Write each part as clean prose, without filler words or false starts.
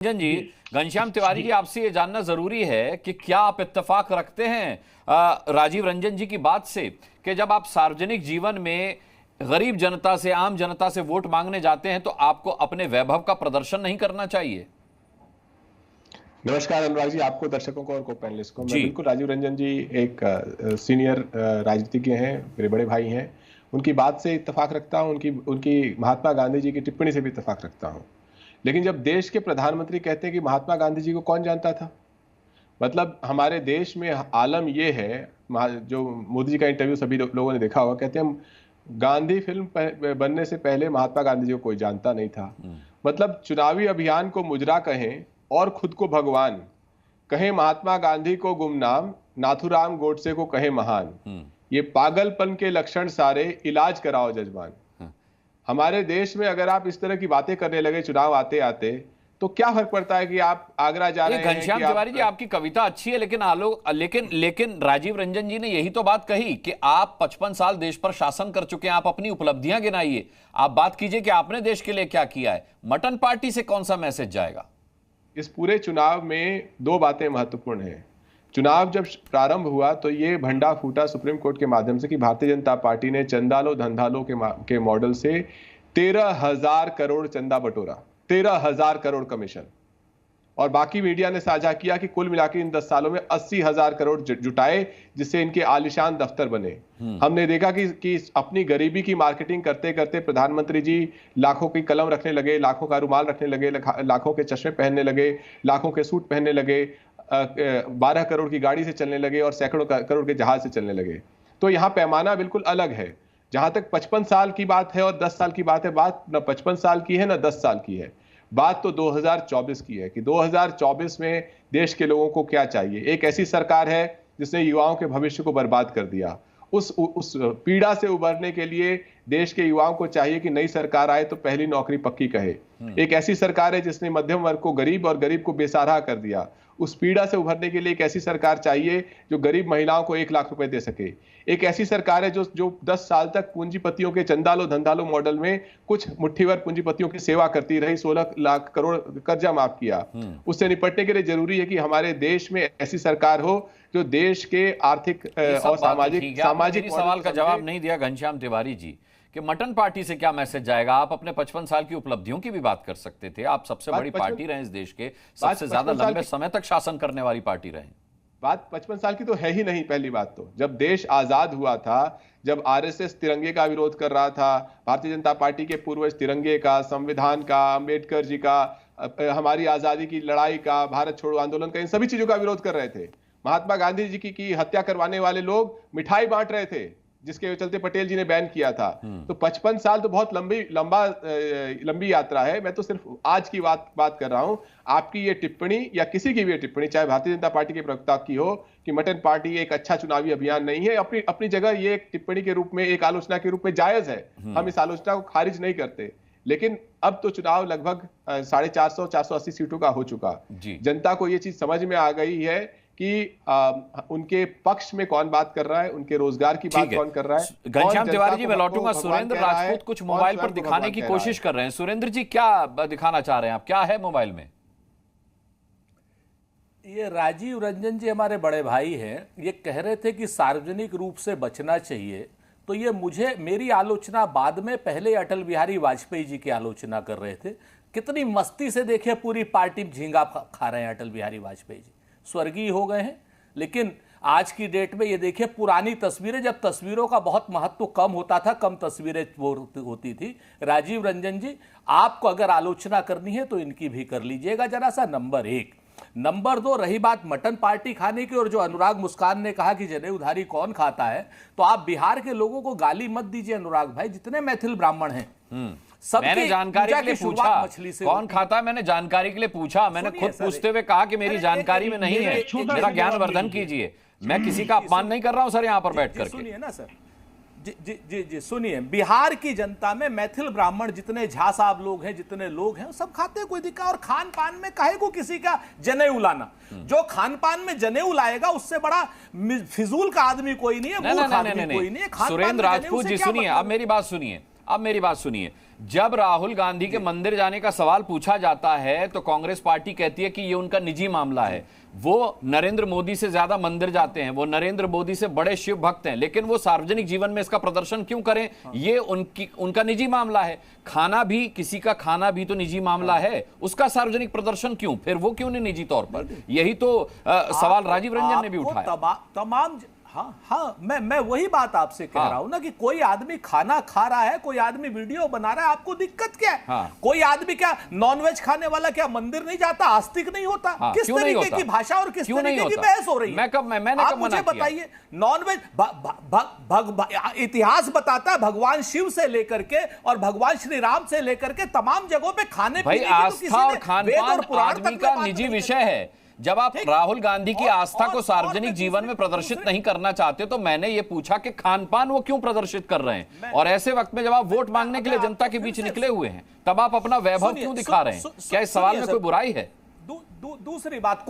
रंजन जी, घनश्याम तिवारी जी, आपसे ये जानना जरूरी है कि क्या आप इत्तेफाक रखते हैं राजीव रंजन जी की बात से कि जब आप सार्वजनिक जीवन में गरीब जनता से, आम जनता से वोट मांगने जाते हैं तो आपको अपने वैभव का प्रदर्शन नहीं करना चाहिए? नमस्कार अनुराग जी, आपको, दर्शकों को और को पैनलिस्ट को। मैं जी। राजीव रंजन जी एक सीनियर राजनीतिज्ञ हैं, मेरे बड़े भाई हैं। उनकी बात से इत्तेफाक रखता हूं, उनकी महात्मा गांधी जी की टिप्पणी से भी इत्तेफाक रखता हूं। लेकिन जब देश के प्रधानमंत्री कहते हैं कि महात्मा गांधी जी को कौन जानता था, मतलब हमारे देश में आलम यह है, जो मोदी जी का इंटरव्यू सभी लोगों ने देखा होगा, कहते हैं गांधी फिल्म बनने से पहले महात्मा गांधी जी को कोई जानता नहीं था। मतलब चुनावी अभियान को मुजरा कहें और खुद को भगवान कहें, महात्मा गांधी को गुमनाम, नाथूराम गोडसे को कहें महान। ये पागलपन के लक्षण सारे, इलाज कराओ जजमान। हमारे देश में अगर आप इस तरह की बातें करने लगे चुनाव आते आते, तो क्या फर्क पड़ता है कि आप आगरा जा रहे हैं। घनश्याम तिवारी जी, आपकी कविता अच्छी है, लेकिन राजीव रंजन जी ने यही तो बात कही कि आप 55 साल देश पर शासन कर चुके हैं, आप अपनी उपलब्धियां गिनाइए, आप बात कीजिए कि आपने देश के लिए क्या किया है। मटन पार्टी से कौन सा मैसेज जाएगा? इस पूरे चुनाव में दो बातें महत्वपूर्ण हैं। चुनाव जब प्रारंभ हुआ तो ये भंडा फूटा सुप्रीम कोर्ट के माध्यम से कि भारतीय जनता पार्टी ने चंदा लो धंधा लो के मॉडल से 13,000 करोड़ चंदा बटोरा, 13,000 करोड़ कमीशन, और बाकी मीडिया ने साझा किया कि कुल मिलाकर इन 10 सालों में 80,000 करोड़ जुटाए, जिससे इनके आलिशान दफ्तर बने। हमने देखा कि अपनी गरीबी की मार्केटिंग करते करते प्रधानमंत्री जी लाखों की कलम रखने लगे, लाखों का रुमाल रखने लगे, लाखों के चश्मे पहनने लगे, लाखों के सूट पहनने लगे, 12 करोड़ की गाड़ी से चलने लगे और सैकड़ों करोड़ के जहाज से चलने लगे। तो यहाँ पैमाना बिल्कुल अलग है। जहां तक 55 साल की बात है और 10 साल की बात है, बात न 55 साल की है न 10 साल की है, बात तो 2024 की है कि 2024 में देश के लोगों को क्या चाहिए। एक ऐसी सरकार है जिसने युवाओं के भविष्य को बर्बाद कर दिया। उस पीड़ा से उबरने के लिए देश के युवाओं को चाहिए कि नई सरकार आए तो पहली नौकरी पक्की कहे। एक ऐसी सरकार है जिसने मध्यम वर्ग को गरीब और गरीब को बेसहारा कर दिया। उस पीड़ा से उभरने के लिए एक ऐसी सरकार चाहिए जो गरीब महिलाओं को 1 लाख रुपए दे सके। एक ऐसी सरकार है जो 10 साल तक पूंजीपतियों के चंदालो धंधालो मॉडल में कुछ मुट्ठीभर पूंजीपतियों की सेवा करती रही, 16 लाख करोड़ कर्जा माफ किया। उससे निपटने के लिए जरूरी है कि हमारे देश में ऐसी सरकार हो जो देश के आर्थिक और सामाजिक सवाल का जवाब नहीं दिया घनश्याम तिवारी जी कि मटन पार्टी से क्या मैसेज जाएगा। आप अपने 55 साल की उपलब्धियों की भी बात कर सकते थे। आप सबसे बड़ी पार्टी रहे इस देश के, सबसे ज्यादा लंबे समय तक शासन करने वाली पार्टी रहे। बात 55 साल की तो है ही नहीं। पहली बात तो जब देश आजाद हुआ था, जब आरएसएस तिरंगे का विरोध कर रहा था, भारतीय जनता पार्टी के पूर्वज तिरंगे का, संविधान का, अंबेडकर जी का, हमारी आजादी की लड़ाई का, भारत छोड़ो आंदोलन का, इन सभी चीजों का विरोध कर रहे थे। महात्मा गांधी जी की हत्या करवाने वाले लोग मिठाई बांट रहे थे, जिसके चलते पटेल जी ने बैन किया था। तो 55 साल तो बहुत लंबी यात्रा है। मैं तो सिर्फ आज की बात कर रहा हूं। आपकी ये टिप्पणी या किसी की भी टिप्पणी, चाहे भारतीय जनता पार्टी के प्रवक्ता की हो, कि मटन पार्टी एक अच्छा चुनावी अभियान नहीं है, अपनी जगह ये एक टिप्पणी के रूप में, एक आलोचना के रूप में जायज है। हम इस आलोचना को खारिज नहीं करते। लेकिन अब तो चुनाव लगभग 450-480 सीटों का हो चुका। जनता को ये चीज समझ में आ गई है कि उनके पक्ष में कौन बात कर रहा है, उनके रोजगार की बात कौन कर रहा है। घनश्याम तिवारी जी, मैं लौटूंगा। सुरेंद्र राजपूत कुछ मोबाइल पर दिखाने की कोशिश कर रहे हैं। सुरेंद्र जी, क्या दिखाना चाह रहे हैं आप? क्या है मोबाइल में? ये राजीव रंजन जी हमारे बड़े भाई हैं। ये कह रहे थे कि सार्वजनिक रूप से बचना चाहिए। तो ये मेरी आलोचना बाद में, पहले अटल बिहारी वाजपेयी जी की आलोचना कर रहे थे। कितनी मस्ती से देखिए पूरी पार्टी झींगा खा रहे हैं अटल बिहारी वाजपेयी जी, स्वर्गीय हो गए हैं। लेकिन आज की डेट में ये देखिए पुरानी तस्वीरें, जब तस्वीरों का बहुत महत्व कम होता था, कम तस्वीरें होती थी। राजीव रंजन जी, आपको अगर आलोचना करनी है तो इनकी भी कर लीजिएगा जरा सा, नंबर 1। नंबर 2, रही बात मटन पार्टी खाने की, और जो अनुराग मुस्कान ने कहा कि जनेऊ उधारी कौन खाता है, तो आप बिहार के लोगों को गाली मत दीजिए अनुराग भाई। जितने मैथिल ब्राह्मण हैं, मैंने जानकारी के लिए पूछा कौन खाता है, मैंने जानकारी के लिए पूछा। मैंने खुद पूछते हुए कहा कि मेरी जानकारी में नहीं है, मेरा ज्ञानवर्धन कीजिए। मैं किसी का अपमान नहीं कर रहा हूं सर यहाँ पर बैठ करके। सुनिए ना सर, जी सुनिए। बिहार की जनता में मैथिल ब्राह्मण जितने झा साहब लोग हैं, जितने लोग हैं, सब खाते, कोई दिक्कत। और खान पान में काहे को किसी का जनेऊ लाना? जो खान पान में जनेऊ लाएगा उससे बड़ा फिजूल का आदमी कोई नहीं है, मूर्ख आदमी कोई नहीं है। सुरेंद्र राजपूत जी, सुनिए, अब मेरी बात सुनिए। जब राहुल गांधी के मंदिर जाने का सवाल पूछा जाता है तो कांग्रेस पार्टी कहती है कि ये उनका निजी मामला है। वो नरेंद्र मोदी से ज्यादा मंदिर जाते हैं, वो नरेंद्र मोदी से बड़े शिव भक्त हैं, लेकिन वो सार्वजनिक जीवन में इसका प्रदर्शन क्यों करें? ये उनका निजी मामला है। खाना भी, किसी का खाना भी तो निजी मामला है, उसका सार्वजनिक प्रदर्शन क्यों? फिर वो क्यों नहीं निजी तौर पर? यही तो सवाल राजीव रंजन ने भी उठाया। तमाम हाँ, मैं वही बात आपसे कह रहा हूं ना कि कोई आदमी खाना खा रहा है, कोई आदमी वीडियो बना रहा है, आपको दिक्कत क्या है? कोई आदमी क्या नॉनवेज खाने वाला क्या मंदिर नहीं जाता, आस्तिक नहीं होता? किस तरीके की भाषा और किस तरीके की बहस हो रही है? मैंने आप मुझे बताइए। नॉनवेज इतिहास बताता है भगवान शिव से लेकर के और भगवान श्री राम से लेकर के तमाम जगहों पे खाने भाई आस्था और खान-पान आदमी का निजी विषय है। जब आप राहुल गांधी की आस्था को सार्वजनिक जीवन में प्रदर्शित नहीं करना चाहते तो मैंने ये पूछा कि खान-पान वो क्यों प्रदर्शित कर रहे हैं? और ऐसे वक्त में जब आप वोट मांगने के लिए जनता के बीच निकले हुए हैं तब आप अपना वैभव क्यों दिखा रहे हैं? क्या इस सवाल में कोई बुराई है? दूसरी बात,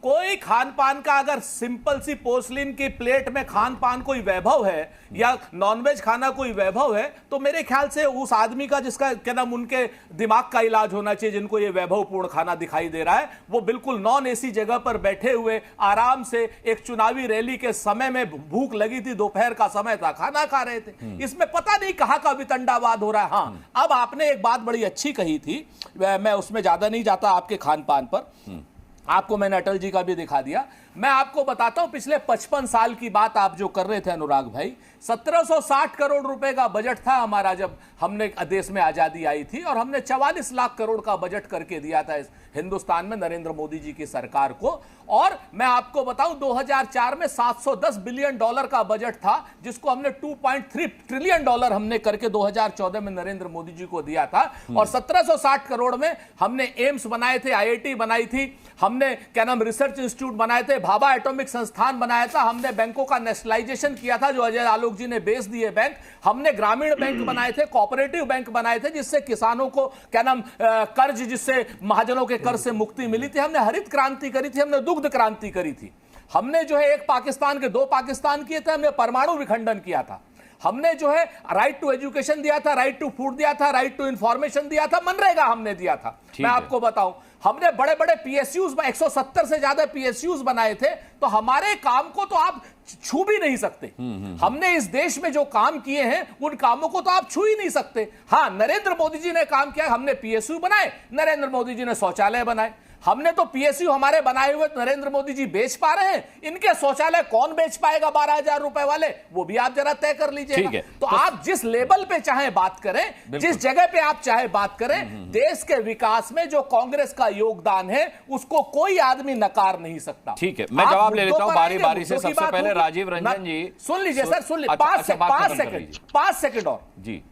कोई खान पान का अगर सिंपल सी पोर्सलिन की प्लेट में खान पान कोई वैभव है या नॉनवेज खाना कोई वैभव है तो मेरे ख्याल से उस आदमी का, जिसका क्या नाम, उनके दिमाग का इलाज होना चाहिए, जिनको ये वैभवपूर्ण खाना दिखाई दे रहा है। वो बिल्कुल नॉन एसी जगह पर बैठे हुए आराम से एक चुनावी रैली के समय में, भूख लगी थी, दोपहर का समय था, खाना खा रहे थे। इसमें पता नहीं कहां का वितंडावाद हो रहा है। हाँ, अब आपने एक बात बड़ी अच्छी कही थी, मैं उसमें ज्यादा नहीं जाता आपके खान पान पर, आपको मैंने अटल जी का भी दिखा दिया। मैं आपको बताता हूं पिछले 55 साल की बात आप जो कर रहे थे अनुराग भाई, 1760 करोड़ रुपए का बजट था हमारा जब हमने देश में आजादी आई थी, और हमने 44 लाख करोड़ का बजट करके दिया था इस हिंदुस्तान में नरेंद्र मोदी जी की सरकार को। और मैं आपको बताऊं 2004 में 710 बिलियन डॉलर का बजट था, जिसको हमने 2.3 ट्रिलियन डॉलर हमने करके 2014 में नरेंद्र मोदी जी को दिया था। और 1760 करोड़ में हमने एम्स बनाए थे, IIT बनाई थी, हमने क्या नाम रिसर्च इंस्टीट्यूट बनाए थे, भाभा एटॉमिक संस्थान बनाया था, हमने बैंकों का नेशनलाइजेशन किया था जो अजय आलोक जी ने बेच दिए बैंक, हमने ग्रामीण बैंक बनाए थे, कोऑपरेटिव बैंक बनाए थे जिससे किसानों को क्या नाम कर्ज, जिससे महाजनों के कर्ज से मुक्ति मिली थी, हमने हरित क्रांति करी थी, हमने दुग्ध क्रांति करी थी, हमने जो है एक पाकिस्तान के 2 पाकिस्तान किए थे, हमने परमाणु विखंडन किया था, हमने जो है राइट टू एजुकेशन दिया था, राइट टू फूड दिया था, राइट टू इंफॉर्मेशन दिया था, मनरेगा हमने दिया था। मैं आपको बताऊं हमने बड़े बड़े PSUs 170 से ज्यादा PSUs बनाए थे। तो हमारे काम को तो आप छू भी नहीं सकते। हमने इस देश में जो काम किए हैं उन कामों को तो आप छू ही नहीं सकते। हाँ, नरेंद्र मोदी जी ने काम किया, हमने PSU बनाए, नरेंद्र मोदी जी ने शौचालय बनाए। हमने तो PSU हमारे बनाए हुए नरेंद्र मोदी जी बेच पा रहे हैं, इनके शौचालय कौन बेच पाएगा 12,000 रुपए वाले, वो भी आप जरा तय कर लीजिए। तो आप जिस लेवल पे चाहे बात करें, जिस जगह पे आप चाहे बात करें, देश के विकास में जो कांग्रेस का योगदान है उसको कोई आदमी नकार नहीं सकता। ठीक है, मैं जवाब ले लेता हूं बारी बारी से। सबसे पहले राजीव रंजन जी सुन लीजिए सर, सुन लीजिए, 5 सेकंड और जी।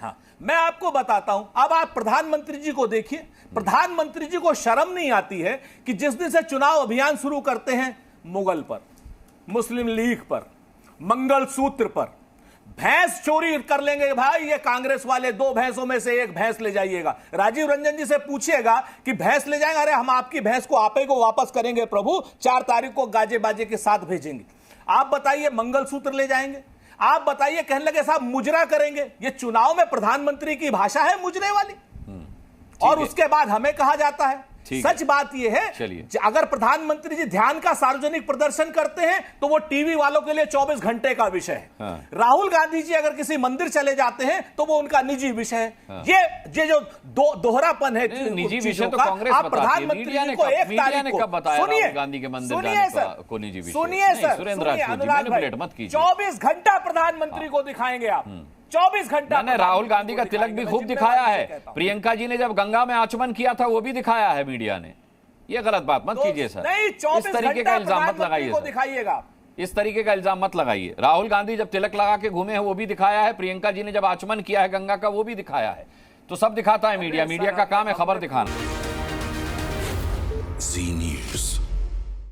हाँ, मैं आपको बताता हूं। अब आप प्रधानमंत्री जी को देखिए, प्रधानमंत्री जी को शर्म नहीं आती है कि जिस दिन से चुनाव अभियान शुरू करते हैं, मुगल पर, मुस्लिम लीग पर, मंगलसूत्र पर, भैंस चोरी कर लेंगे भाई ये कांग्रेस वाले, 2 भैंसों में से 1 भैंस ले जाइएगा। राजीव रंजन जी से पूछिएगा कि भैंस ले जाएंगे, अरे हम आपकी भैंस को आपे को वापस करेंगे प्रभु, 4 तारीख को गाजे बाजे के साथ भेजेंगे। आप बताइए मंगलसूत्र ले जाएंगे, आप बताइए कहने लगे साहब मुजरा करेंगे। ये चुनाव में प्रधानमंत्री की भाषा है मुजरे वाली। और उसके बाद हमें कहा जाता है, सच बात यह है अगर प्रधानमंत्री जी ध्यान का सार्वजनिक प्रदर्शन करते हैं तो वो टीवी वालों के लिए 24 घंटे का विषय है। हाँ। राहुल गांधी जी अगर किसी मंदिर चले जाते हैं तो वो उनका निजी विषय है। हाँ। ये जो दोहरापन है निजी विषय तो कांग्रेस प्रधानमंत्री जी को 1 तारीख को राहुल गांधी के मंदिर जाने को निजी विषय, सुनिए सर, 24 घंटा प्रधानमंत्री को दिखाएंगे आप, 24 घंटा। मैंने राहुल गांधी का तिलक भी खूब दिखाया है, प्रियंका जी ने जब गंगा में आचमन किया था वो भी दिखाया है मीडिया ने। ये गलत बात मत कीजिए सर, इस तरीके का इल्जाम मत लगाइए, दिखाइएगा इस तरीके का इल्जाम मत लगाइए। राहुल गांधी जब तिलक लगा के घूमे हैं वो भी दिखाया है, प्रियंका जी ने जब आचमन किया है गंगा का वो भी दिखाया है। तो सब दिखाता है मीडिया, मीडिया का काम है खबर दिखाना।